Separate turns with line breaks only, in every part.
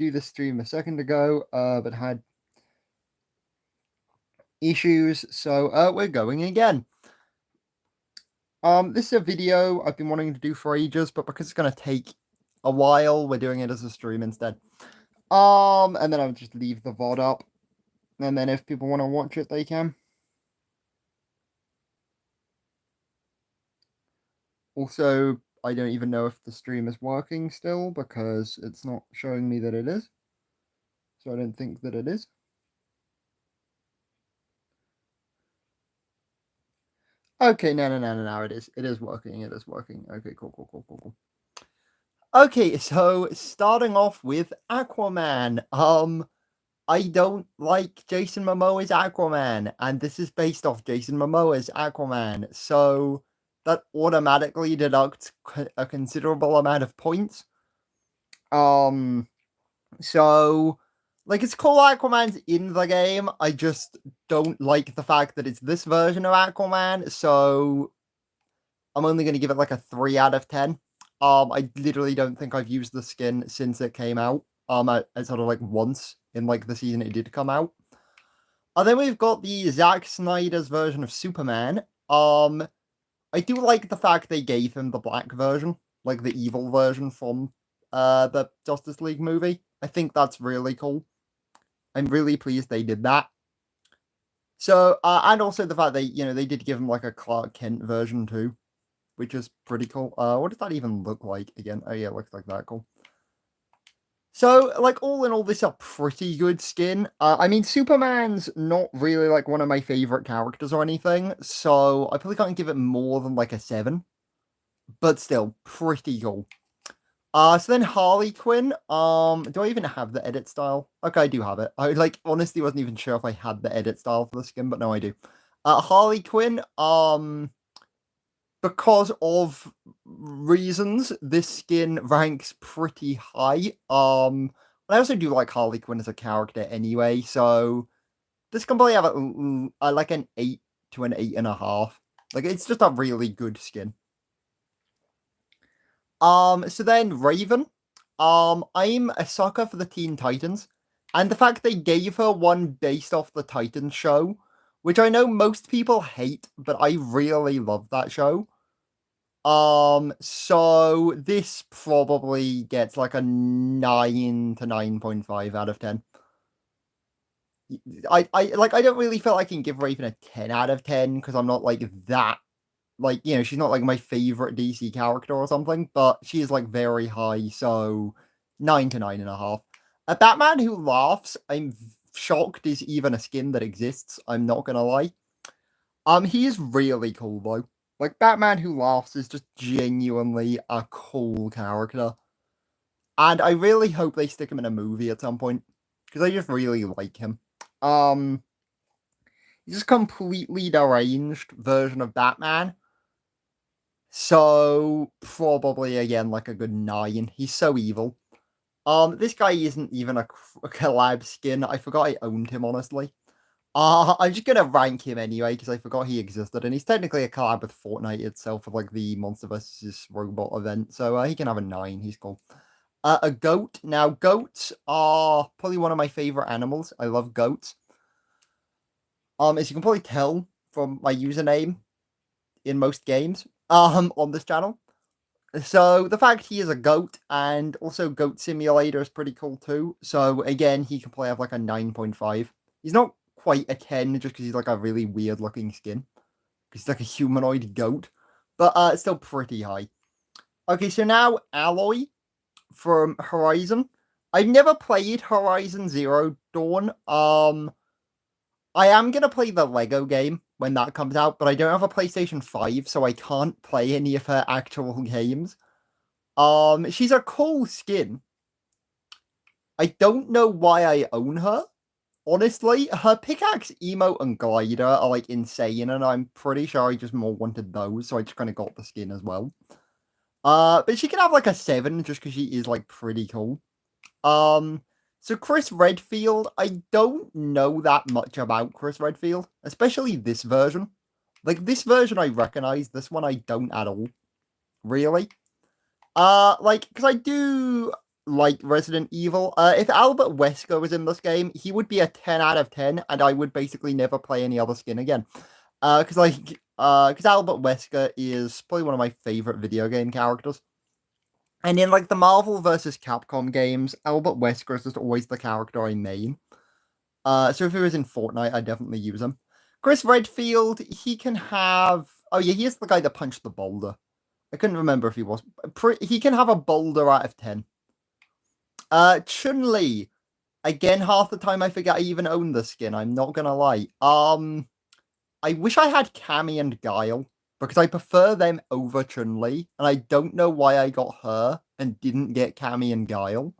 do the stream a second ago, but had issues, so we're going again. This is a video I've been wanting to do for ages, but because it's gonna take a while, we're doing it as a stream instead. And then I'll just leave the VOD up, and then if people want to watch it, they can. Also, I don't even know if the stream is working still because it's not showing me that it is. So I don't think that it is. Okay, no, it is. It is working. It is working. Okay, cool. Okay, so starting off with Aquaman. I don't like Jason Momoa's Aquaman, and this is based off Jason Momoa's Aquaman, so that automatically deducts a considerable amount of points. So, like, it's cool Aquaman's in the game, I just don't like the fact that it's this version of Aquaman, so I'm only going to give it, like, a 3 out of 10. I literally don't think I've used the skin since it came out, at sort of, like, once in, like, the season it did come out. And then we've got the Zack Snyder's version of Superman. I do like the fact they gave him the black version, like the evil version from the Justice League movie. I think that's really cool. I'm really pleased they did that. So, and also the fact they did give him like a Clark Kent version too, which is pretty cool. What does that even look like again? Oh yeah, it looks like that. Cool. So, like, all in all, this is a pretty good skin. I mean, Superman's not really, like, one of my favorite characters or anything, so I probably can't give it more than, like, a 7. But still, pretty cool. So then Harley Quinn, do I even have the edit style? Okay, I do have it. I, like, honestly wasn't even sure if I had the edit style for the skin, but no, I do. Harley Quinn, because of reasons, this skin ranks pretty high. I also do like Harley Quinn as a character anyway, so this can probably have like an 8 to an 8.5. Like, it's just a really good skin. So then Raven. I'm a sucker for the Teen Titans, and the fact they gave her one based off the Titans show, which I know most people hate, but I really love that show. So this probably gets like a 9 to 9.5 out of 10. I don't really feel I can give Raven a 10 out of 10 because I'm not like that, like, you know, she's not like my favorite DC character or something, but she is like very high, so 9 to 9.5. A Batman Who Laughs, I'm shocked is even a skin that exists, I'm not gonna lie. He is really cool though. Like, Batman Who Laughs is just genuinely a cool character. And I really hope they stick him in a movie at some point, because I just really like him. He's just a completely deranged version of Batman. So, probably, again, like a good 9. He's so evil. This guy isn't even a collab skin. I forgot I owned him, honestly. I'm just gonna rank him anyway, because I forgot he existed, and he's technically a collab with Fortnite itself for, like, the Monster vs. Robot event, so he can have a 9, he's cool. A goat. Now, goats are probably one of my favorite animals. I love goats. As you can probably tell from my username in most games, on this channel. So, the fact he is a goat, and also Goat Simulator is pretty cool too, so again, he can probably have, like, a 9.5. He's not quite a 10 just because he's like a really weird looking skin. He's like a humanoid goat. But it's still pretty high. Okay, so now Alloy from Horizon. I've never played Horizon Zero Dawn. I am gonna play the Lego game when that comes out, but I don't have a PlayStation 5, so I can't play any of her actual games. She's a cool skin. I don't know why I own her. Honestly, her pickaxe, emote, and glider are, like, insane, and I'm pretty sure I just more wanted those, so I just kind of got the skin as well. But she can have, like, a 7, just because she is, like, pretty cool. So Chris Redfield, I don't know that much about Chris Redfield, especially this version. Like, this version I recognize, this one I don't at all. Really? Like, because I do like Resident Evil. If Albert Wesker was in this game, he would be a 10 out of 10, and I would basically never play any other skin again. Because Albert Wesker is probably one of my favorite video game characters. And in like the Marvel versus Capcom games, Albert Wesker is just always the character I main. So if he was in Fortnite, I'd definitely use him. Chris Redfield, he can have. Oh yeah, he is the guy that punched the boulder. I couldn't remember if he was. He can have a boulder out of 10. Chun-Li. Again, half the time I forget I even own the skin. I'm not gonna lie. I wish I had Cammy and Guile because I prefer them over Chun-Li, and I don't know why I got her and didn't get Cammy and Guile.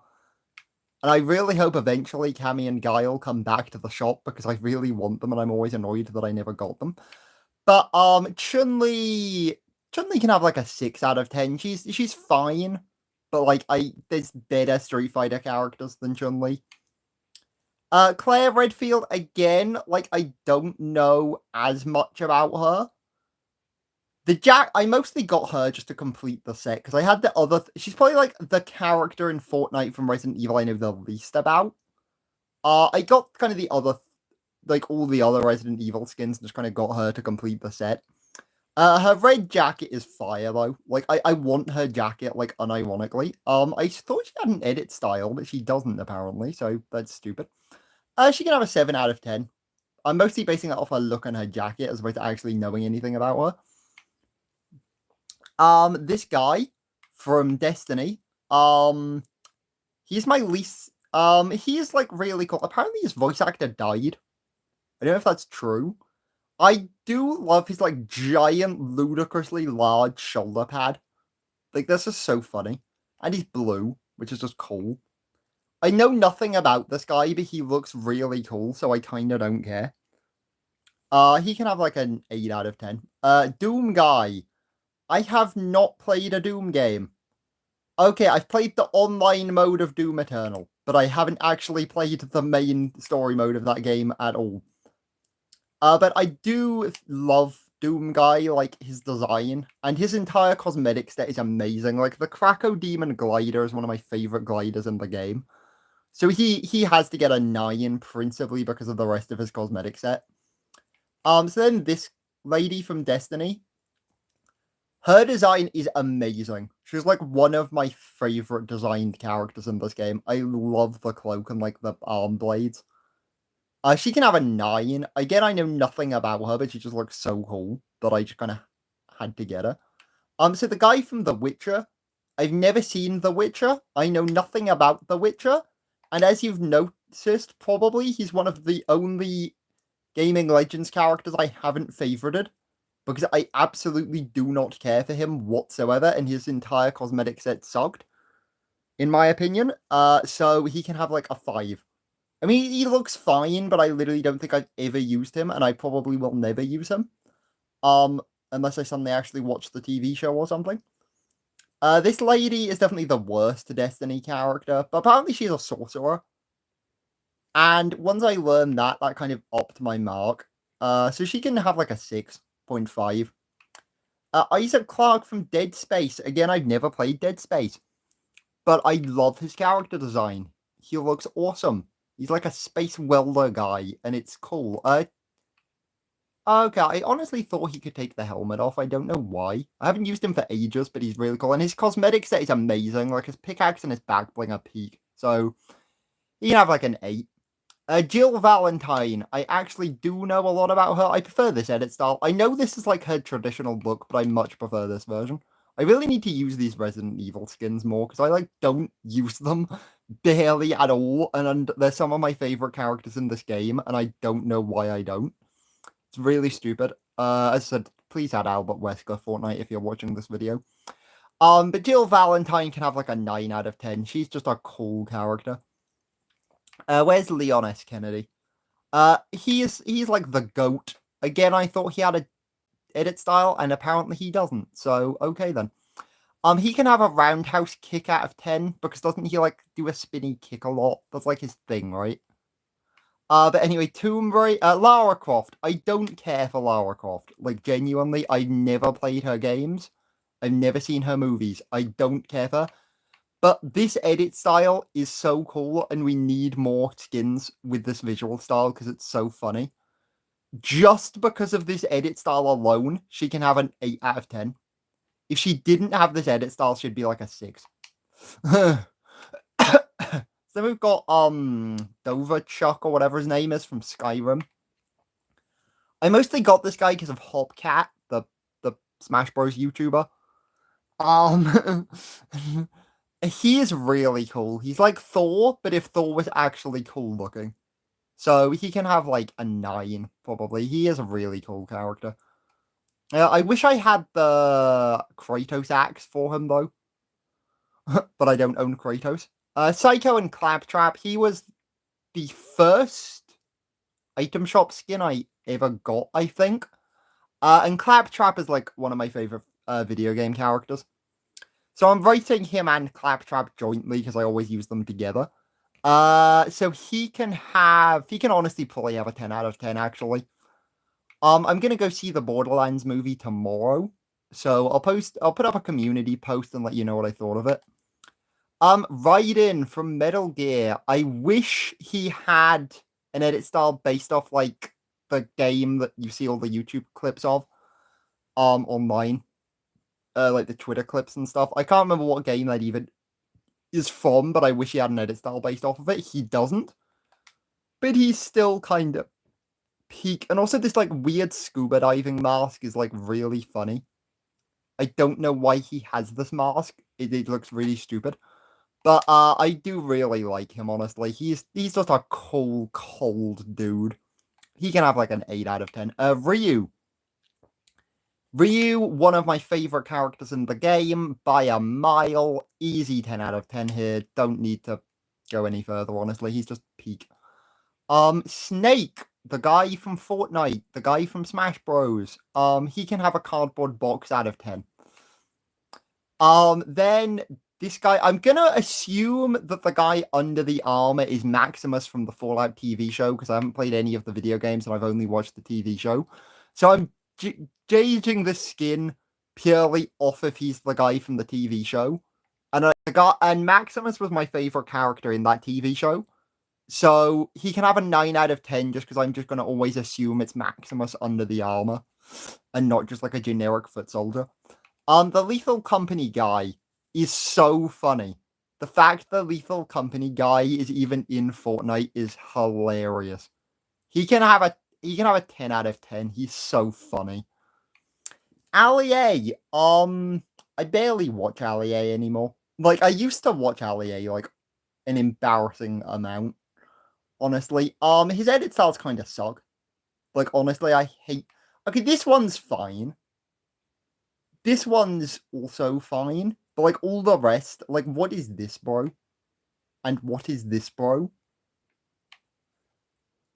And I really hope eventually Cammy and Guile come back to the shop because I really want them, and I'm always annoyed that I never got them. But Chun-Li can have like a 6 out of 10. She's fine, but like there's better Street Fighter characters than Chun-Li. Claire Redfield, again, like, I don't know as much about her. I mostly got her just to complete the set, because I had the other... She's probably, like, the character in Fortnite from Resident Evil I know the least about. I got kind of the other... Like, all the other Resident Evil skins, and just kind of got her to complete the set. Her red jacket is fire, though. Like, I want her jacket, like, unironically. I thought she had an edit style, but she doesn't, apparently, so that's stupid. She can have a 7 out of 10. I'm mostly basing that off her look and her jacket as opposed to actually knowing anything about her. This guy from Destiny, he's my least, he is like really cool. Apparently his voice actor died. I don't know if that's true. I do love his like giant, ludicrously large shoulder pad. Like, this is so funny. And he's blue, which is just cool. I know nothing about this guy, but he looks really cool, so I kinda don't care. He can have like an 8 out of 10. Doom guy. I have not played a Doom game. Okay, I've played the online mode of Doom Eternal, but I haven't actually played the main story mode of that game at all. But I do love Doom guy, like his design, and his entire cosmetic set is amazing. Like, the Krakow Demon glider is one of my favorite gliders in the game. So he has to get a 9 principally because of the rest of his cosmetic set. So then this lady from Destiny, her design is amazing. She's like one of my favorite designed characters in this game. I love the cloak and like the arm blades. She can have a 9. Again, I know nothing about her, but she just looks so cool that I just kind of had to get her. So the guy from The Witcher, I've never seen The Witcher. I know nothing about The Witcher. And as you've noticed, probably, he's one of the only Gaming Legends characters I haven't favorited. Because I absolutely do not care for him whatsoever, and his entire cosmetic set sucked, in my opinion. So he can have like a 5. I mean, he looks fine, but I literally don't think I've ever used him, and I probably will never use him. Unless I suddenly actually watch the TV show or something. This lady is definitely the worst Destiny character, but apparently she's a sorcerer. And once I learned that kind of upped my mark. So she can have like a 6.5. Isaac Clarke from Dead Space. Again, I've never played Dead Space, but I love his character design. He looks awesome. He's like a space welder guy, and it's cool. Okay, I honestly thought he could take the helmet off. I don't know why. I haven't used him for ages, but he's really cool. And his cosmetic set is amazing. Like, his pickaxe and his back bling are peak. So, he can have like an 8. Jill Valentine. I actually do know a lot about her. I prefer this edit style. I know this is like her traditional look, but I much prefer this version. I really need to use these Resident Evil skins more, because I like don't use them barely at all. And they're some of my favorite characters in this game, and I don't know why I don't. It's really stupid. As I said, please add Albert Wesker Fortnite if you're watching this video. But Jill Valentine can have like a 9 out of 10. She's just a cool character. Where's Leon S. Kennedy? He's like the GOAT. Again, I thought he had a edit style, and apparently he doesn't. So, okay then. He can have a roundhouse kick out of 10, because doesn't he like do a spinny kick a lot? That's like his thing, right? But anyway, Tomb Raider, Lara Croft. I don't care for Lara Croft. Like, genuinely, I've never played her games. I've never seen her movies. I don't care for her. But this edit style is so cool, and we need more skins with this visual style because it's so funny. Just because of this edit style alone, she can have an 8 out of 10. If she didn't have this edit style, she'd be like a 6. So we've got Dover Chuck or whatever his name is from Skyrim. I mostly got this guy because of Hopcat, the Smash Bros YouTuber. He is really cool. He's like Thor, but if Thor was actually cool looking. So he can have like a 9, probably. He is a really cool character. I wish I had the Kratos axe for him, though. But I don't own Kratos. Psycho and Claptrap, he was the first item shop skin I ever got, I think. And Claptrap is like one of my favorite video game characters. So I'm writing him and Claptrap jointly because I always use them together. So he can honestly probably have a 10 out of 10, actually. I'm gonna go see the Borderlands movie tomorrow. So I'll put up a community post and let you know what I thought of it. Raiden from Metal Gear. I wish he had an edit style based off like the game that you see all the YouTube clips of online. Like the Twitter clips and stuff. I can't remember what game that even is from, but I wish he had an edit style based off of it. He doesn't. But he's still kind of peak. And also this like weird scuba diving mask is like really funny. I don't know why he has this mask. It looks really stupid. But I do really like him, honestly. He's just a cold dude. He can have like an 8 out of 10. Ryu, one of my favorite characters in the game by a mile. Easy 10 out of 10 here. Don't need to go any further, honestly. He's just peak. Snake, the guy from Fortnite, the guy from Smash Bros. He can have a cardboard box out of 10. Then this guy, I'm gonna assume that the guy under the armor is Maximus from the Fallout TV show, because I haven't played any of the video games and I've only watched the TV show. So I'm gauging the skin purely off if he's the guy from the TV show. And Maximus was my favorite character in that TV show. So he can have a 9 out of 10 just because I'm just going to always assume it's Maximus under the armor and not just like a generic foot soldier. The Lethal Company guy is so funny. The fact the Lethal Company guy is even in Fortnite is hilarious. He can have a 10 out of 10. He's so funny. Ali-A, I barely watch Ali-A anymore. Like, I used to watch Ali-A, like, an embarrassing amount, honestly. His edit styles kind of suck. Like, honestly, I hate... Okay, this one's fine. This one's also fine. But, like, all the rest, like, what is this, bro? And what is this, bro?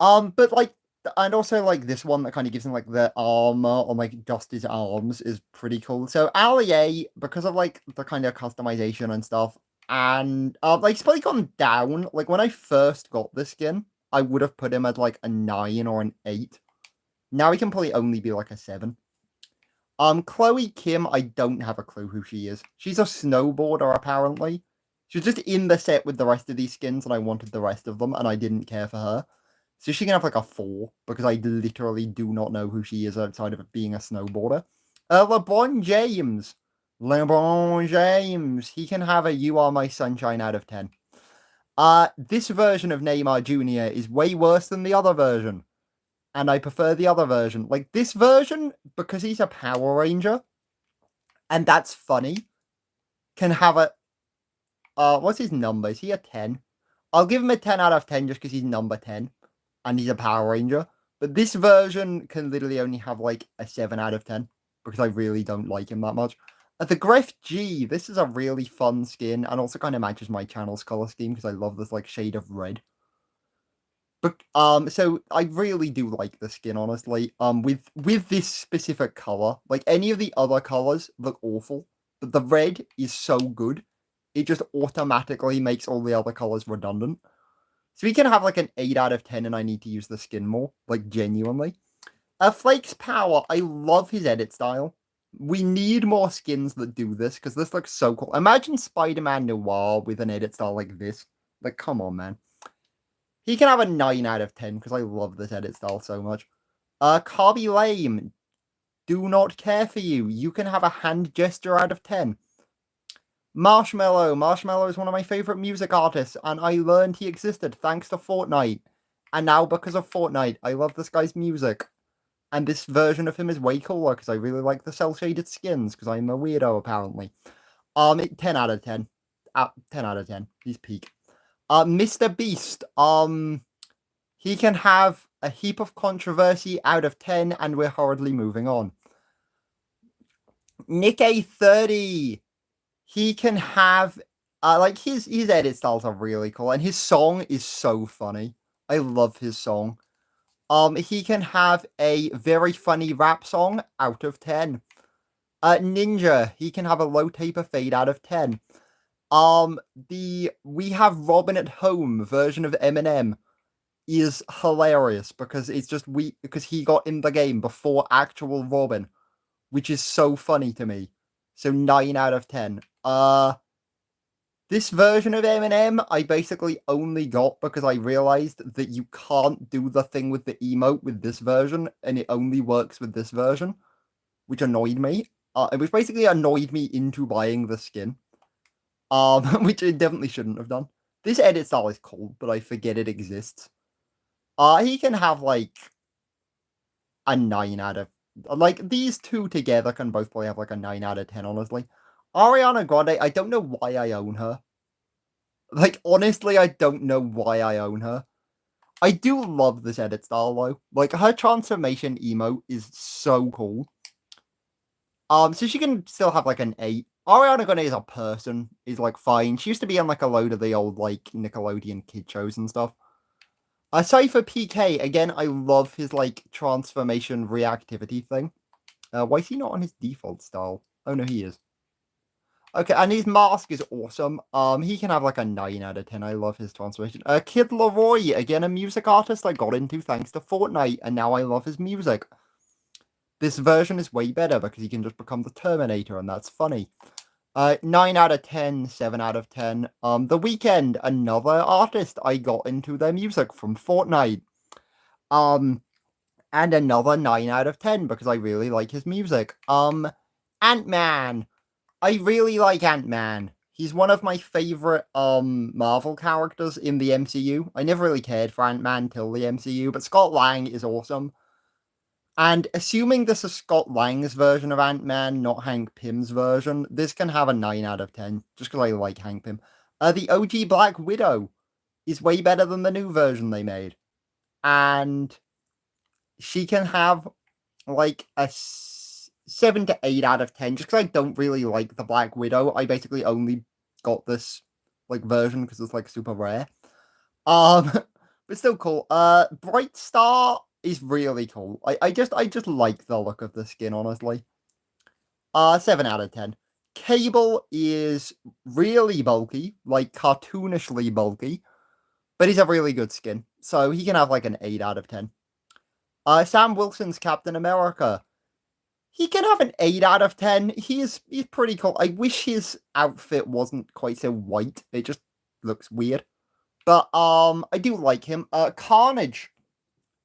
But, like, and also, like, this one that kind of gives him, like, the armor on, like, just his arms is pretty cool. So, Ali-A, because of, like, the kind of customization and stuff, and, like, he's probably gone down. Like, when I first got this skin, I would have put him at, like, a 9 or an 8. Now he can probably only be, like, a 7. Chloe Kim, I don't have a clue who she is. She's a snowboarder, apparently. She was just in the set with the rest of these skins, and I wanted the rest of them, and I didn't care for her. So she can have like a 4, because I literally do not know who she is outside of being a snowboarder. LeBron James. LeBron James. He can have a You Are My Sunshine out of 10. This version of Neymar Jr. is way worse than the other version. And I prefer the other version. Like, this version, because he's a Power Ranger, and that's funny, can have a... what's his number? Is he a 10? I'll give him a 10 out of 10 just because he's number 10. And he's a Power Ranger. But this version can literally only have, like, a 7 out of 10. Because I really don't like him that much. The Gref G, this is a really fun skin. And also kind of matches my channel's color scheme. Because I love this, like, shade of red. But, so I really do like the skin, honestly. With this specific color. Like, any of the other colors look awful. But the red is so good. It just automatically makes all the other colors redundant. So he can have like an 8 out of 10 and I need to use the skin more. Like, genuinely. Flake's Power. I love his edit style. We need more skins that do this because this looks so cool. Imagine Spider-Man Noir with an edit style like this. Like, come on, man. He can have a 9 out of 10 because I love this edit style so much. Carby Lame, do not care for you. You can have a hand gesture out of 10. Marshmello. Marshmello is one of my favorite music artists, and I learned he existed thanks to Fortnite. And now, because of Fortnite, I love this guy's music. And this version of him is way cooler because I really like the cel-shaded skins because I'm a weirdo, apparently. 10 out of 10. 10 out of 10. He's peak. Mr. Beast. He can have a heap of controversy out of 10, and we're hurriedly moving on. Nick A30. He can have like his edit styles are really cool, and his song is so funny. I love his song. He can have a very funny rap song out of 10. Ninja, he can have a low taper fade out of 10. The We Have Robin at Home version of Eminem is hilarious because it's just because he got in the game before actual Robin, which is so funny to me. So 9 out of 10. This version of Eminem, I basically only got because I realized that you can't do the thing with the emote with this version, and it only works with this version, which annoyed me. Which basically annoyed me into buying the skin. Which it definitely shouldn't have done. This edit style is cool, but I forget it exists. He can have like a 9 out of like these two together can both probably have like a 9 out of 10, honestly. Ariana Grande, I don't know why I own her. Like, honestly, I don't know why I own her. I do love this edit style, though. Like, her transformation emote is so cool. So she can still have, like, an 8. Ariana Grande as a person is, like, fine. She used to be on, like, a load of the old, like, Nickelodeon kid shows and stuff. Cypher PK, again, I love his, like, transformation reactivity thing. Why is he not on his default style? Oh, no, he is. Okay, and his mask is awesome. He can have like a 9 out of 10. I love his transformation. Kid Laroi, again, a music artist I got into thanks to Fortnite, and now I love his music. This version is way better because he can just become the Terminator, and that's funny. 9 out of 10, 7 out of 10. The Weeknd, another artist I got into their music from Fortnite. And another 9 out of 10 because I really like his music. Ant-Man. I really like Ant-Man. He's one of my favorite Marvel characters in the MCU. I never really cared for Ant-Man till the MCU, but Scott Lang is awesome. And assuming this is Scott Lang's version of Ant-Man, not Hank Pym's version, this can have a 9 out of 10, just because I like Hank Pym. The OG Black Widow is way better than the new version they made. And she can have, like, a 7 to 8 out of 10, just because I don't really like the Black Widow. I basically only got this, like, version because it's, like, super rare. But still cool. Bright Star is really cool. I just like the look of the skin, honestly. 7 out of 10. Cable is really bulky, like, cartoonishly bulky, but he's a really good skin, so he can have, like, an 8 out of 10. Sam Wilson's Captain America. He can have an 8 out of 10. He's pretty cool. I wish his outfit wasn't quite so white. It just looks weird. But I do like him. Carnage.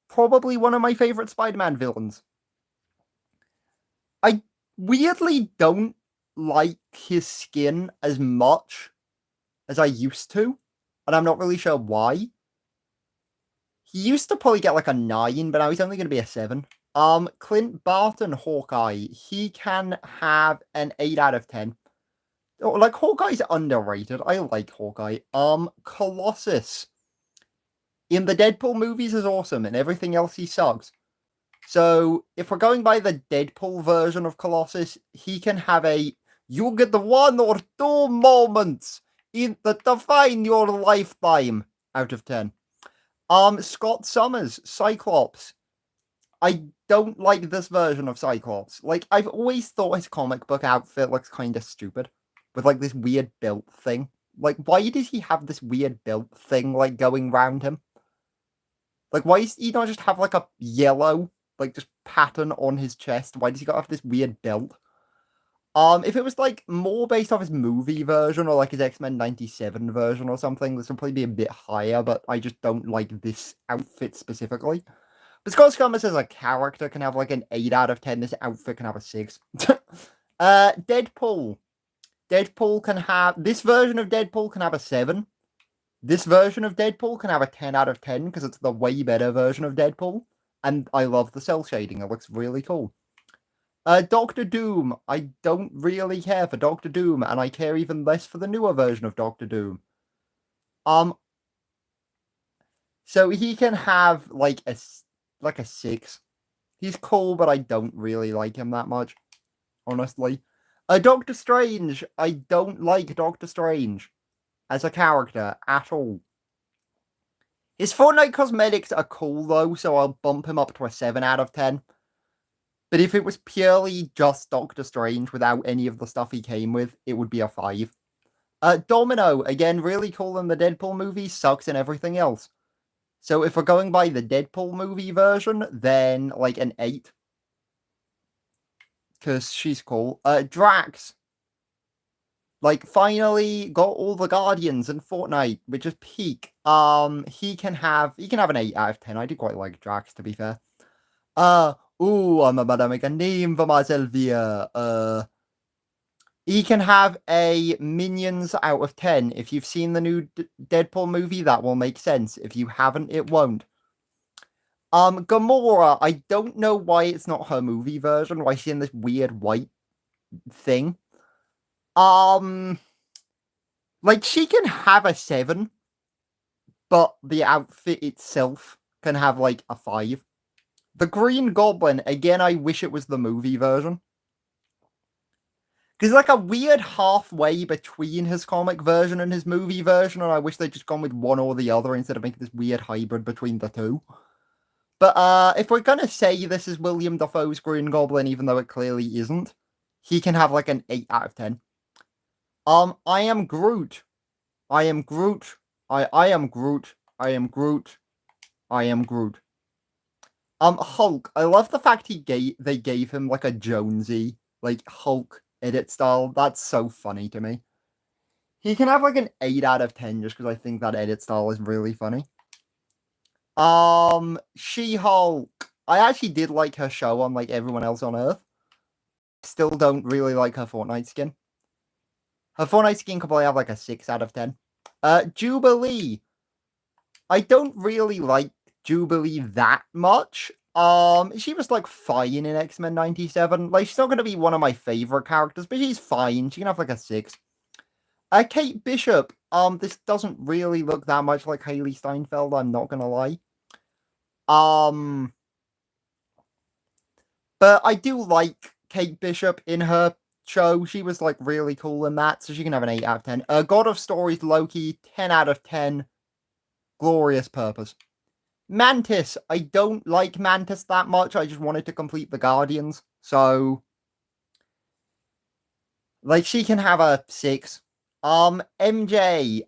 Probably one of my favorite Spider-Man villains. I weirdly don't like his skin as much as I used to. And I'm not really sure why. He used to probably get like a 9, but now he's only going to be a 7. Clint Barton Hawkeye, he can have an 8 out of 10. Oh, like, Hawkeye's underrated. I like Hawkeye. Colossus in the Deadpool movies is awesome, and everything else he sucks. So, if we're going by the Deadpool version of Colossus, he can have a you get the 1 or 2 moments that define your lifetime out of 10. Scott Summers, Cyclops. I don't like this version of Cyclops. Like, I've always thought his comic book outfit looks kind of stupid. With, like, this weird belt thing. Like, why does he have this weird belt thing, like, going round him? Like, why does he not just have, like, a yellow, like, just pattern on his chest? Why does he got to have this weird belt? If it was like more based off his movie version or like his X-Men 97 version or something, this would probably be a bit higher, but I just don't like this outfit specifically. But Scott Scomus as a character can have like an 8 out of 10. This outfit can have a 6. Deadpool. Deadpool can have... This version of Deadpool can have a 7. This version of Deadpool can have a 10 out of 10 because it's the way better version of Deadpool. And I love the cell shading. It looks really cool. Doctor Doom. I don't really care for Doctor Doom, and I care even less for the newer version of Doctor Doom. So he can have like a 6. He's cool, but I don't really like him that much, honestly. Doctor Strange. I don't like Doctor Strange as a character at all. His Fortnite cosmetics are cool though, so I'll bump him up to a 7 out of 10. But if it was purely just Doctor Strange without any of the stuff he came with, it would be a 5. Domino, again, really cool in the Deadpool movie, sucks in everything else. So if we're going by the Deadpool movie version, then like an 8. Because she's cool. Drax. Like, finally got all the Guardians in Fortnite, which is peak. He can have an 8 out of 10. I do quite like Drax, to be fair. I'm about to make a name for myself here. He can have a Minions out of 10. If you've seen the new Deadpool movie, that will make sense. If you haven't, it won't. Gamora, I don't know why it's not her movie version, why she's in this weird white thing. Like, she can have a 7, but the outfit itself can have, like, a 5. The Green Goblin, again, I wish it was the movie version. Because like a weird halfway between his comic version and his movie version, and I wish they'd just gone with one or the other instead of making this weird hybrid between the two. But if we're gonna say this is William Dafoe's Green Goblin, even though it clearly isn't, he can have like an 8 out of 10. I am Groot. I am Groot. I am Groot. I am Groot. I am Groot. Hulk. I love the fact they gave him like a Jonesy, like Hulk edit style. That's so funny to me. He can have like an 8 out of 10 just because I think that edit style is really funny. She-Hulk. I actually did like her show on like everyone else on Earth. Still don't really like her Fortnite skin. Her Fortnite skin could probably have like a 6 out of 10. Jubilee. I don't really like Jubilee that much. She was like fine in X-Men 97. Like, she's not gonna be one of my favorite characters, but she's fine. She can have like a 6. Kate Bishop. This doesn't really look that much like Haley Steinfeld, I'm not gonna lie. But I do like Kate Bishop in her show. She was like really cool in that, so she can have an 8 out of 10. God of Stories Loki, 10 out of 10. Glorious purpose. Mantis. I don't like Mantis that much. I just wanted to complete the Guardians. So, like, she can have a 6. MJ.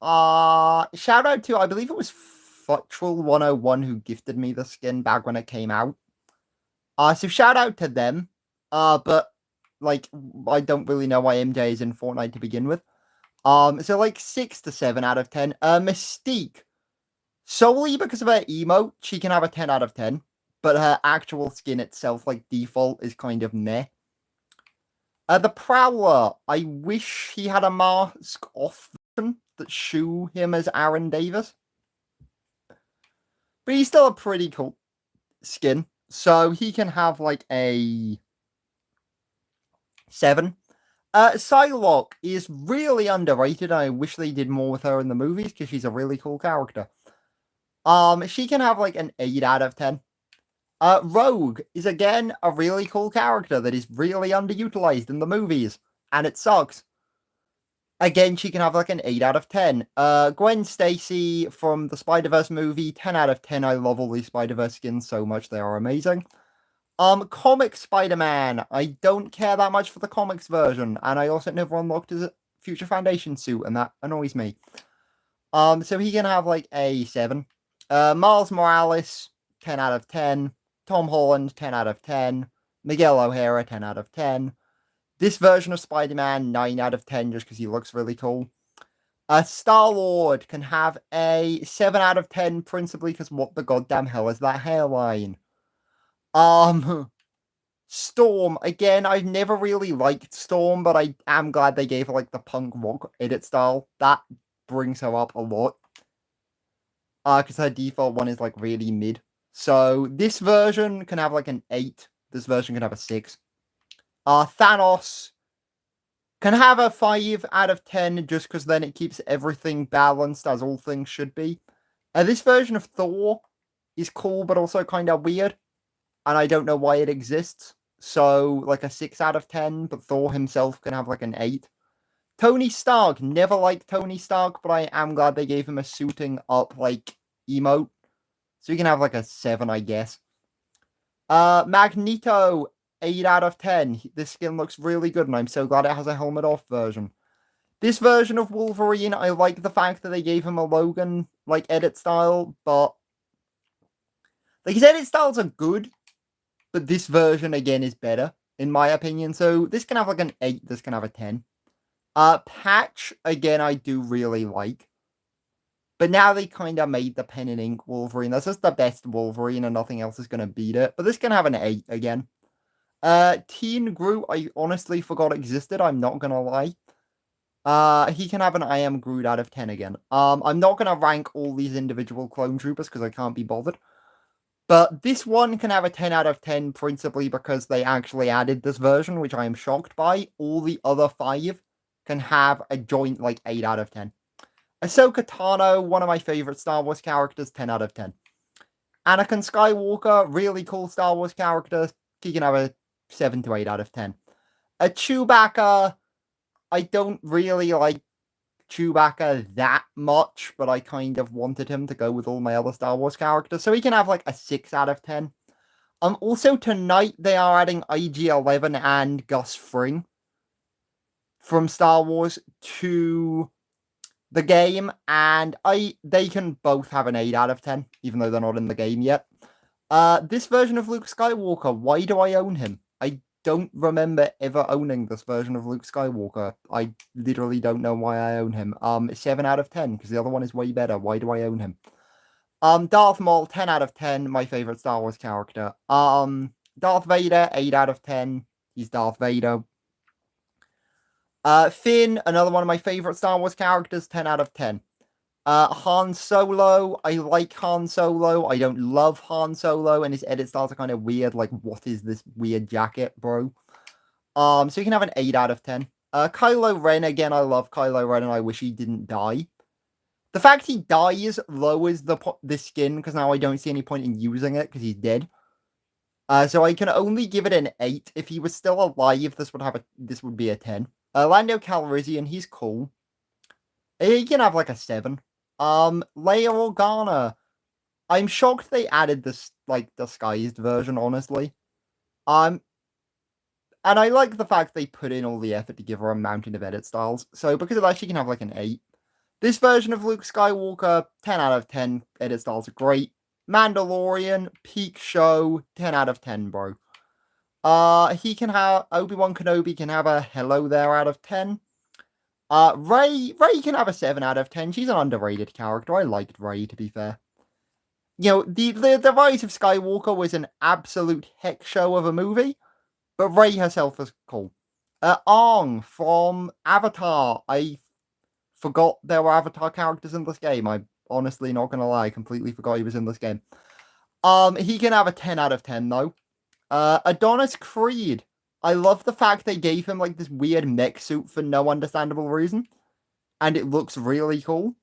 Shout out to, I believe it was Futral 101 who gifted me the skin back when it came out. So shout out to them. But, like, I don't really know why MJ is in Fortnite to begin with. So, like, 6 to 7 out of 10. Mystique. Solely because of her emote, she can have a 10 out of 10. But her actual skin itself, like, default, is kind of meh. The Prowler. I wish he had a mask off version that shoe him as Aaron Davis. But he's still a pretty cool skin. So he can have, like, a 7. Psylocke is really underrated. I wish they did more with her in the movies because she's a really cool character. She can have like an 8 out of 10. Rogue is again a really cool character that is really underutilized in the movies, and it sucks. Again, she can have like an 8 out of 10. Gwen Stacy from the Spider-Verse movie, 10 out of 10. I love all these Spider-Verse skins so much, they are amazing. Comic Spider-Man. I don't care that much for the comics version, and I also never unlocked his Future Foundation suit, and that annoys me. So he can have like a 7. Miles Morales, 10 out of 10. Tom Holland, 10 out of 10. Miguel O'Hara, 10 out of 10. This version of Spider-Man, 9 out of 10, just because he looks really cool. Star-Lord can have a 7 out of 10, principally because what the goddamn hell is that hairline? Storm, again, I've never really liked Storm, but I am glad they gave her, like, the punk rock edit style. That brings her up a lot. Because her default one is, like, really mid. So, this version can have, like, an 8. This version can have a 6. Thanos can have a 5 out of 10, just because then it keeps everything balanced, as all things should be. This version of Thor is cool, but also kind of weird. And I don't know why it exists. So, like a 6 out of 10, but Thor himself can have like an 8. Tony Stark, never liked Tony Stark, but I am glad they gave him a suiting up, like, emote. So you can have like a 7, I guess. Magneto, 8 out of 10. This skin looks really good, and I'm so glad it has a helmet off version. This version of Wolverine, I like the fact that they gave him a Logan, like, edit style, but like, his edit styles are good, but this version, again, is better, in my opinion. So this can have like an 8, this can have a 10. Patch, again, I do really like. But now they kind of made the pen and ink Wolverine. That's just the best Wolverine, and nothing else is going to beat it. But this can have an 8 again. Teen Groot, I honestly forgot existed, I'm not going to lie. He can have an I am Groot out of 10 again. I'm not going to rank all these individual clone troopers because I can't be bothered. But this one can have a 10 out of 10, principally because they actually added this version, which I am shocked by. All the other 5 can have a joint, like, 8 out of 10. Ahsoka Tano, one of my favorite Star Wars characters, 10 out of 10. Anakin Skywalker, really cool Star Wars character. He can have a 7 to 8 out of 10. Chewbacca, I don't really like Chewbacca that much, but I kind of wanted him to go with all my other Star Wars characters, so he can have like a 6 out of 10. Also tonight they are adding IG-11 and Gus Fring from Star Wars to the game, and they can both have an 8 out of 10, even though they're not in the game yet. This version of Luke Skywalker, why do I own him? I don't remember ever owning this version of Luke Skywalker. I literally don't know why I own him. 7 out of 10, because the other one is way better. Why do I own him? Darth Maul, 10 out of 10, my favorite Star Wars character. Darth Vader, 8 out of 10. He's Darth Vader. Finn, another one of my favorite Star Wars characters, 10 out of 10. Han Solo, I like Han Solo. I don't love Han Solo, and his edit styles are kind of weird. Like, what is this weird jacket, bro? So you can have an 8 out of 10. Kylo Ren, again, I love Kylo Ren, and I wish he didn't die. The fact he dies lowers the skin, because now I don't see any point in using it, because he's dead. So I can only give it an 8. If he was still alive, this would be a 10. Lando Calrissian, he's cool. He can have like a 7. Leia Organa. I'm shocked they added this, like, disguised version, honestly. And I like the fact they put in all the effort to give her a mountain of edit styles. So because of that, she can have like an 8. This version of Luke Skywalker, 10 out of 10. Edit styles are great. Mandalorian, peak show, 10 out of 10, bro. He can have, Obi-Wan Kenobi can have a hello there out of 10. Rey can have a 7 out of 10. She's an underrated character. I liked Rey, to be fair. You know, the Rise of Skywalker was an absolute heck show of a movie, but Rey herself is cool. Aang from Avatar. I forgot there were Avatar characters in this game. I'm honestly not gonna lie, I completely forgot he was in this game. He can have a 10 out of 10, though. Adonis Creed. I love the fact they gave him, like, this weird mech suit for no understandable reason. And it looks really cool.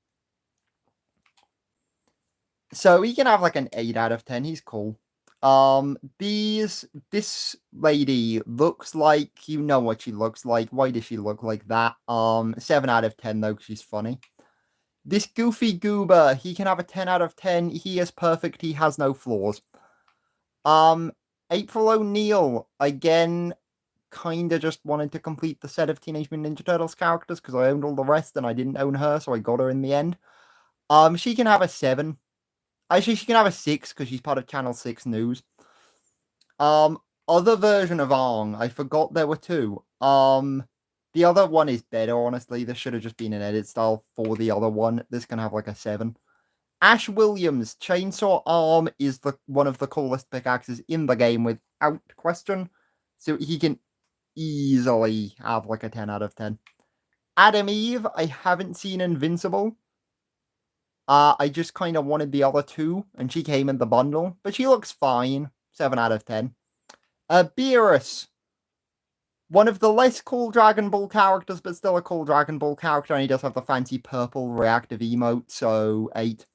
So he can have, like, an 8 out of 10. He's cool. This lady looks like, you know what she looks like. Why does she look like that? 7 out of 10, though, because she's funny. This goofy goober, he can have a 10 out of 10. He is perfect. He has no flaws. April O'Neil, again, kind of just wanted to complete the set of Teenage Mutant Ninja Turtles characters because I owned all the rest and I didn't own her, so I got her in the end. She can have a 7. Actually, she can have a 6 because she's part of Channel 6 News. Other version of Aang, I forgot there were 2. The other one is better, honestly. This should have just been an edit style for the other one. This can have like a 7. Ash Williams, Chainsaw Arm is one of the coolest pickaxes in the game without question. So he can easily have like a 10 out of 10. Adam Eve, I haven't seen Invincible. I just kind of wanted the other two, and she came in the bundle, but she looks fine. 7 out of 10. Beerus, one of the less cool Dragon Ball characters, but still a cool Dragon Ball character, and he does have the fancy purple reactive emote, so 8.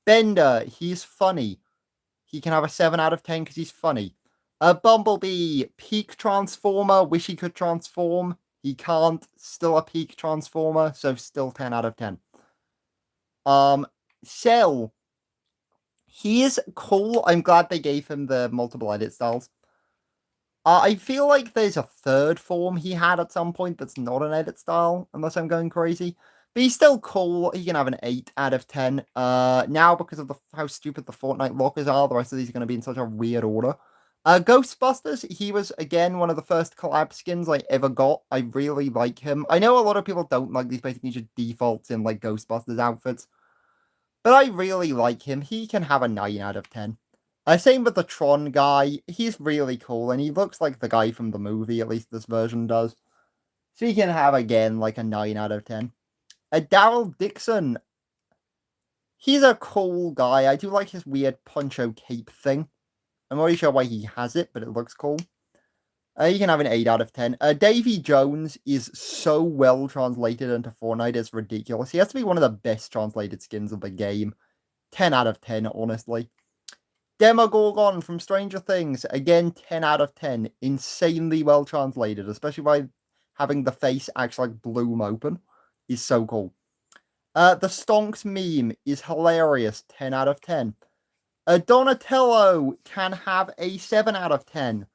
Bender, he's funny. He can have a 7 out of 10 because he's funny. Bumblebee, peak transformer, wish he could transform. He can't, still a peak transformer, so still 10 out of 10. Cell, he is cool. I'm glad they gave him the multiple edit styles. I feel like there's a third form he had at some point that's not an edit style, unless I'm going crazy. But he's still cool. He can have an 8 out of 10. Now, because of how stupid the Fortnite lockers are, the rest of these are going to be in such a weird order. Ghostbusters, he was, again, one of the first collab skins I ever got. I really like him. I know a lot of people don't like these basically just defaults in, like, Ghostbusters outfits. But I really like him. He can have a 9 out of 10. Same with the Tron guy. He's really cool, and he looks like the guy from the movie, at least this version does. So he can have, again, like a 9 out of 10. Daryl Dixon. He's a cool guy. I do like his weird poncho cape thing. I'm not really sure why he has it, but it looks cool. He can have an 8 out of 10. Davy Jones is so well translated into Fortnite, it's ridiculous. He has to be one of the best translated skins of the game. 10 out of 10, honestly. Demogorgon from Stranger Things, again, 10 out of 10. Insanely well translated, especially by having the face actually like bloom open. Is so cool. The Stonks meme is hilarious, 10 out of 10. Donatello can have a 7 out of 10.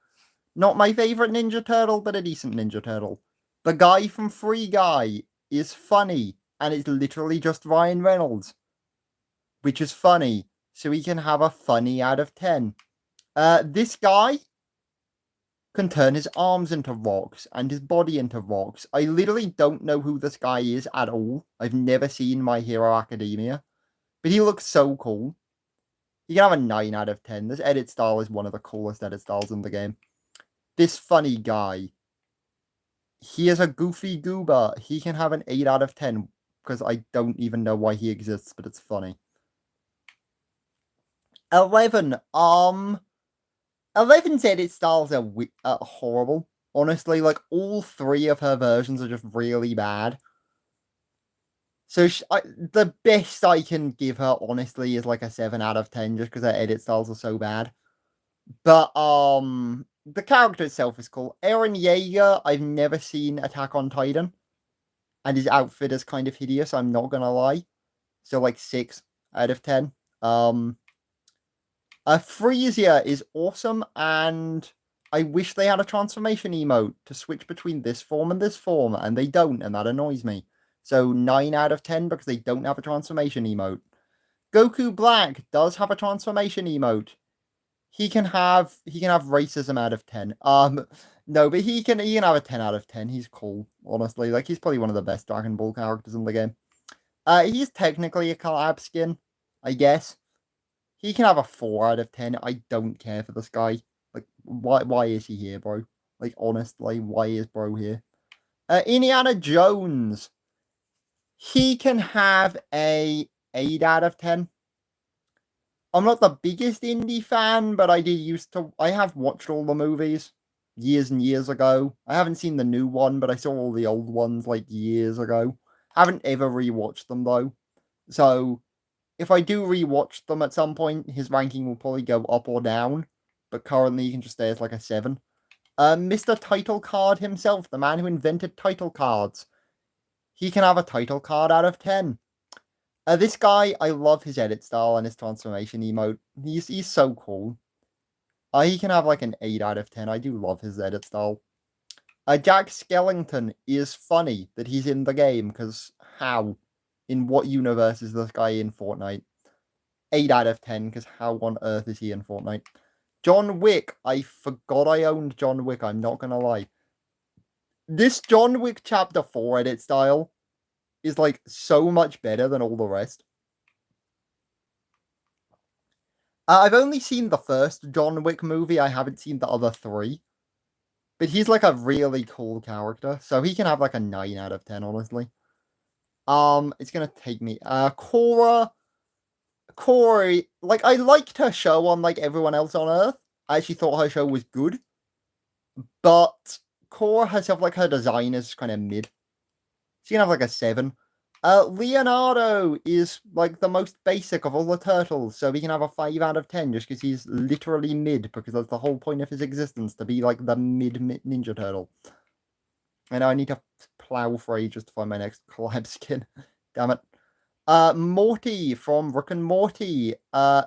Not my favorite Ninja Turtle, but a decent Ninja Turtle. The guy from Free Guy is funny, and it's literally just Ryan Reynolds, which is funny, so he can have a funny out of 10. This guy can turn his arms into rocks and his body into rocks. I literally don't know who this guy is at all. I've never seen My Hero Academia, but he looks so cool. He can have a 9 out of 10. This edit style is one of the coolest edit styles in the game. This funny guy, he is a goofy goober. He can have an 8 out of 10 because I don't even know why he exists, but it's funny. 11. 11's edit styles are horrible. Honestly, like, all 3 of her versions are just really bad. So the best I can give her, honestly, is like a 7 out of 10, just because her edit styles are so bad. But, the character itself is cool. Eren Yeager, I've never seen Attack on Titan. And his outfit is kind of hideous, I'm not gonna lie. So, like, 6 out of 10. Freesia is awesome, and I wish they had a transformation emote to switch between this form, and they don't, and that annoys me. So 9 out of 10 because they don't have a transformation emote. Goku Black does have a transformation emote. He can have racism out of 10. No, but he can have a 10 out of 10. He's cool, honestly. Like, he's probably one of the best Dragon Ball characters in the game. He's technically a collab skin, I guess. He can have a 4 out of 10. I don't care for this guy. Like, why is he here, bro? Like, honestly, why is bro here? Indiana Jones. He can have a 8 out of 10. I'm not the biggest indie fan, but I have watched all the movies years and years ago. I haven't seen the new one, but I saw all the old ones like years ago. Haven't ever rewatched them though. So if I do rewatch them at some point, his ranking will probably go up or down. But currently he can just stay as like a 7. Mr. Title Card himself, the man who invented title cards. He can have a title card out of 10. This guy, I love his edit style and his transformation emote. He's so cool. He can have like an 8 out of 10. I do love his edit style. Jack Skellington is funny that he's in the game, because how? In what universe is this guy in Fortnite? 8 out of 10, because how on earth is he in Fortnite? John Wick. I forgot I owned John Wick, I'm not gonna lie. This John Wick Chapter 4 edit style is like so much better than all the rest. I've only seen the first John Wick movie. I haven't seen the other three. But he's like a really cool character. So he can have like a 9 out of 10, honestly. It's gonna take me. Corey, like I liked her show on like everyone else on Earth. I actually thought her show was good. But Cora herself, like her design is kind of mid. She can have like a 7. Leonardo is like the most basic of all the turtles, so he can have a 5 out of 10 just because he's literally mid, because that's the whole point of his existence, to be like the mid Ninja Turtle. I know I need to plow for ages to find my next collab skin. Damn it. Morty from Rick and Morty.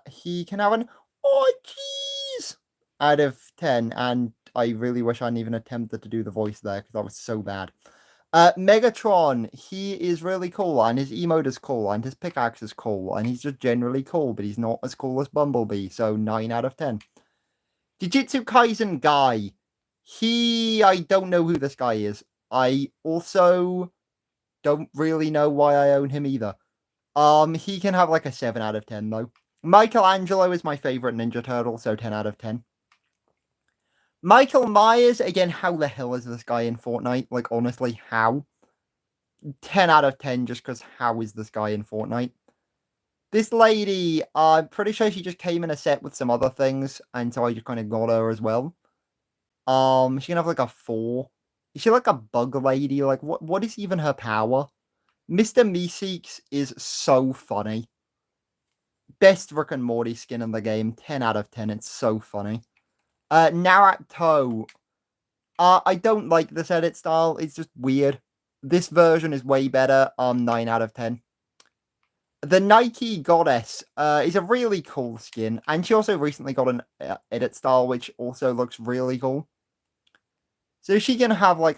He can have an oh jeez out of 10, and I really wish I hadn't even attempted to do the voice there because that was so bad. Megatron, he is really cool, and his emote is cool, and his pickaxe is cool, and he's just generally cool, but he's not as cool as Bumblebee, so 9 out of 10. Jujutsu Kaisen guy, I don't know who this guy is. I also don't really know why I own him either. He can have like a 7 out of 10 though. Michelangelo is my favorite Ninja Turtle, so 10 out of 10. Michael Myers, again, how the hell is this guy in Fortnite? Like, honestly, how? 10 out of 10 just because how is this guy in Fortnite? This lady, I'm pretty sure she just came in a set with some other things, and so I just kind of got her as well. She can have like a 4. Is she like a bug lady? Like, what is even her power? Mr. Meeseeks is so funny. Best Rick and Morty skin in the game, 10 out of 10. It's so funny. Naruto. I don't like this edit style. It's just weird. This version is way better. 9 out of 10. The Nike Goddess is a really cool skin, and she also recently got an edit style which also looks really cool. So she can have like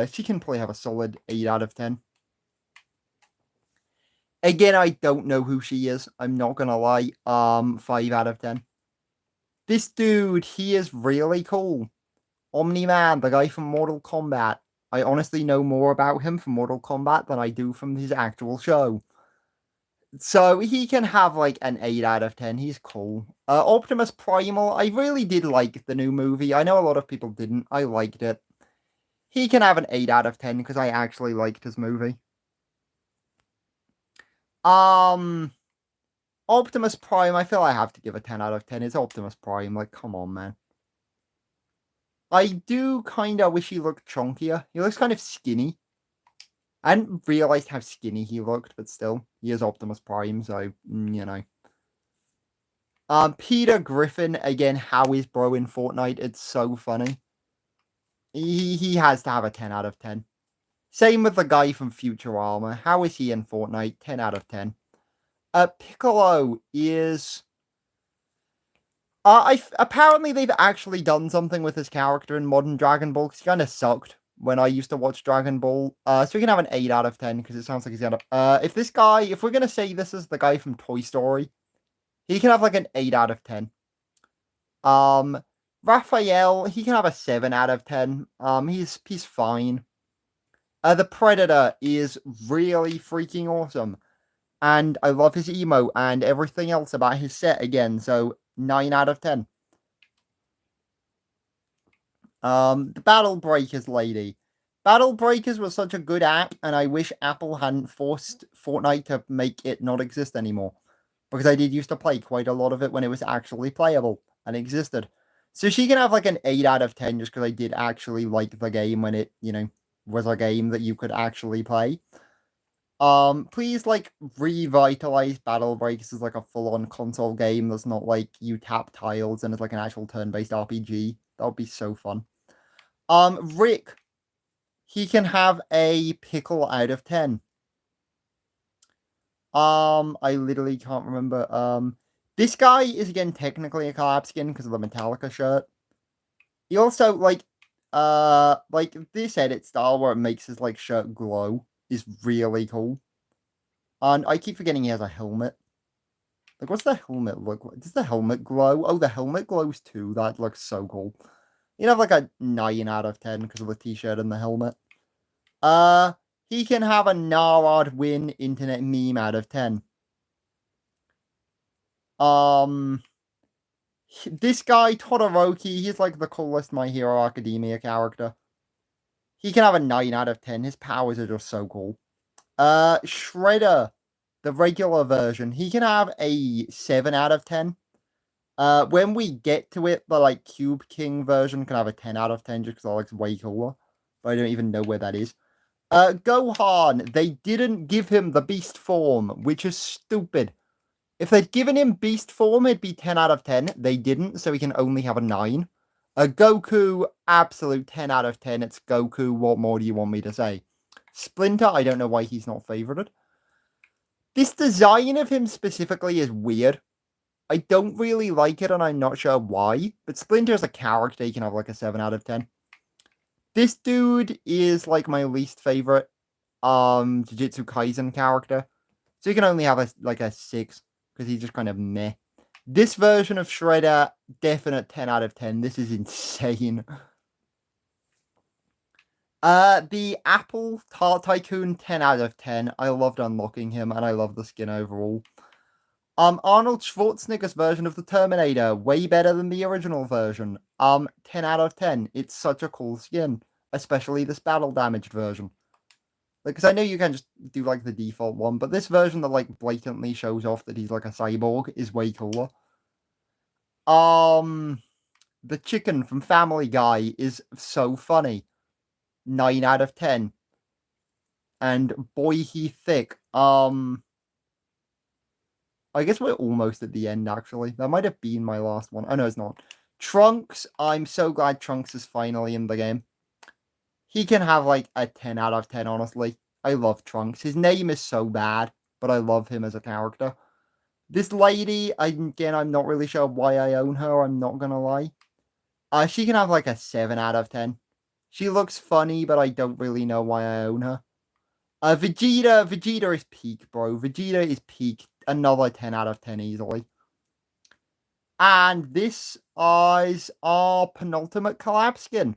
she can probably have a solid 8 out of 10. Again, I don't know who she is. I'm not gonna lie. 5 out of 10. This dude, he is really cool. Omni-Man, the guy from Mortal Kombat. I honestly know more about him from Mortal Kombat than I do from his actual show. So he can have like an 8 out of 10. He's cool. Optimus Primal, I really did like the new movie. I know a lot of people didn't. I liked it. He can have an 8 out of 10 because I actually liked his movie. Optimus Prime, I feel I have to give a 10 out of 10. It's Optimus Prime. Like, come on, man. I do kind of wish he looked chunkier. He looks kind of skinny. I didn't realize how skinny he looked, but still, he is Optimus Prime, so, you know. Peter Griffin, again, how is bro in Fortnite? It's so funny. He has to have a 10 out of 10. Same with the guy from Futurama. How is he in Fortnite? 10 out of 10. Piccolo is... apparently they've actually done something with his character in modern Dragon Ball, because he kind of sucked when I used to watch Dragon Ball. So we can have an 8 out of 10, because it sounds like he's gonna... if we're gonna say this is the guy from Toy Story, he can have like an 8 out of 10. Raphael, he can have a 7 out of 10. He's fine. The Predator is really freaking awesome. And I love his emo and everything else about his set again, so 9 out of 10. The Battle Breakers lady. Battle Breakers was such a good app, and I wish Apple hadn't forced Fortnite to make it not exist anymore. Because I did used to play quite a lot of it when it was actually playable and existed. So she can have like an 8 out of 10 just because I did actually like the game when it, was a game that you could actually play. Please, like, revitalize Battle Breakers as, like, a full-on console game that's not, like, you tap tiles and it's, like, an actual turn-based RPG. That would be so fun. Rick. He can have a pickle out of 10. I literally can't remember. This guy is, again, technically a collab skin because of the Metallica shirt. He also, like, this edit style where it makes his, like, shirt glow is really cool. And I keep forgetting he has a helmet. Like, what's the helmet look like? Does the helmet glow? Oh, the helmet glows too. That looks so cool. He'd have like a 9 out of 10 because of the t-shirt and the helmet. He can have a Narad win internet meme out of 10. This guy, Todoroki, he's like the coolest My Hero Academia character. He can have a 9 out of 10. His powers are just so cool. Shredder, the regular version, he can have a 7 out of 10. When we get to it, the like Cube King version can have a 10 out of 10 just because I like way cooler. But I don't even know where that is. Gohan, they didn't give him the beast form, which is stupid. If they'd given him beast form, it'd be 10 out of 10. They didn't, so he can only have a 9. Goku, absolute 10 out of 10. It's Goku. What more do you want me to say? Splinter, I don't know why he's not favorited. This design of him specifically is weird. I don't really like it, and I'm not sure why. But Splinter as a character, he can have like a 7 out of 10. This dude is like my least favorite Jujutsu Kaisen character. So he can only have a 6 because he's just kind of meh. This version of Shredder, definite 10 out of 10. This is insane. The Apple Tart Tycoon, 10 out of 10. I loved unlocking him, and I love the skin overall. Arnold Schwarzenegger's version of the Terminator, way better than the original version. 10 out of 10. It's such a cool skin, especially this battle damaged version. Because I know you can just do like the default one, but this version that like blatantly shows off that he's like a cyborg is way cooler. The chicken from Family Guy is so funny. 9 out of 10. And boy, he thick. I guess we're almost at the end, actually. That might have been my last one. Oh, no, it's not. Trunks, I'm so glad Trunks is finally in the game. He can have, like, a 10 out of 10, honestly. I love Trunks. His name is so bad, but I love him as a character. This lady, again, I'm not really sure why I own her, I'm not gonna lie. She can have, like, a 7 out of 10. She looks funny, but I don't really know why I own her. Vegeta is peak, bro. Vegeta is peak. Another 10 out of 10 easily. And this is our penultimate collab skin.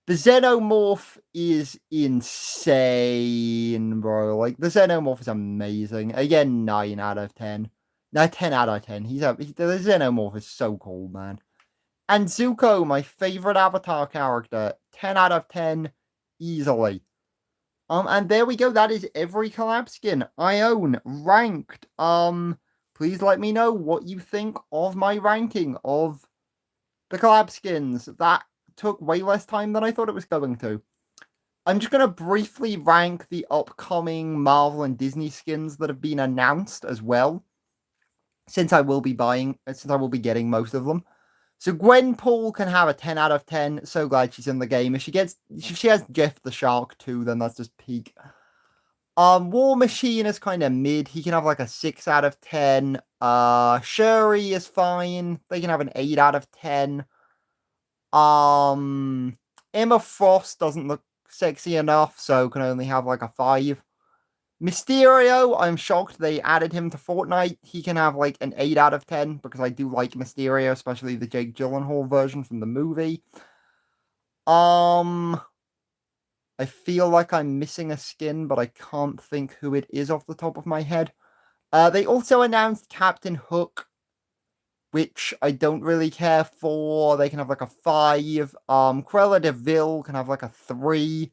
The Xenomorph is insane, bro. Like, the Xenomorph is amazing. Again, 9 out of 10. No, 10 out of 10. The Xenomorph is so cool, man. And Zuko, my favorite Avatar character. 10 out of 10 easily. And there we go. That is every collab skin I own ranked. Please let me know what you think of my ranking of the collab skins. That took way less time than I thought it was going to. I'm just going to briefly rank the upcoming Marvel and Disney skins that have been announced as well. Since I will be getting most of them. So Gwenpool can have a 10 out of 10. So glad she's in the game. If she has Jeff the Shark too, then that's just peak. War Machine is kind of mid. He can have like a 6 out of 10. Shuri is fine. They can have an 8 out of 10. Emma Frost doesn't look sexy enough, so can only have like a 5. Mysterio, I'm shocked they added him to Fortnite. He can have like an 8 out of 10 because I do like Mysterio, especially the Jake Gyllenhaal version from the movie. I feel like I'm missing a skin, but I can't think who it is off the top of my head. They also announced Captain Hook, which I don't really care for. They can have like a 5. Cruella de Vil can have like a 3.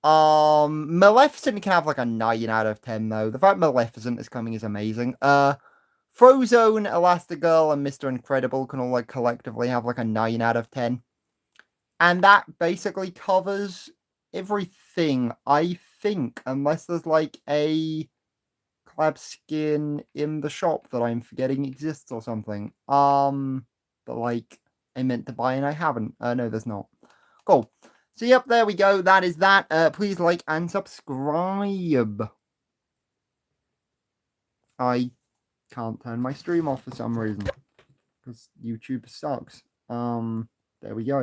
Maleficent can have like a 9 out of 10 though. The fact Maleficent is coming is amazing. Frozone, Elastigirl, and Mr. Incredible can all like collectively have like a 9 out of 10. And that basically covers everything, I think, unless there's like a collab skin in the shop that I'm forgetting exists or something. But like I meant to buy and I haven't. No, there's not. Cool. So, yep, there we go. That is that. Please like and subscribe. I can't turn my stream off for some reason. Because YouTube sucks. There we go.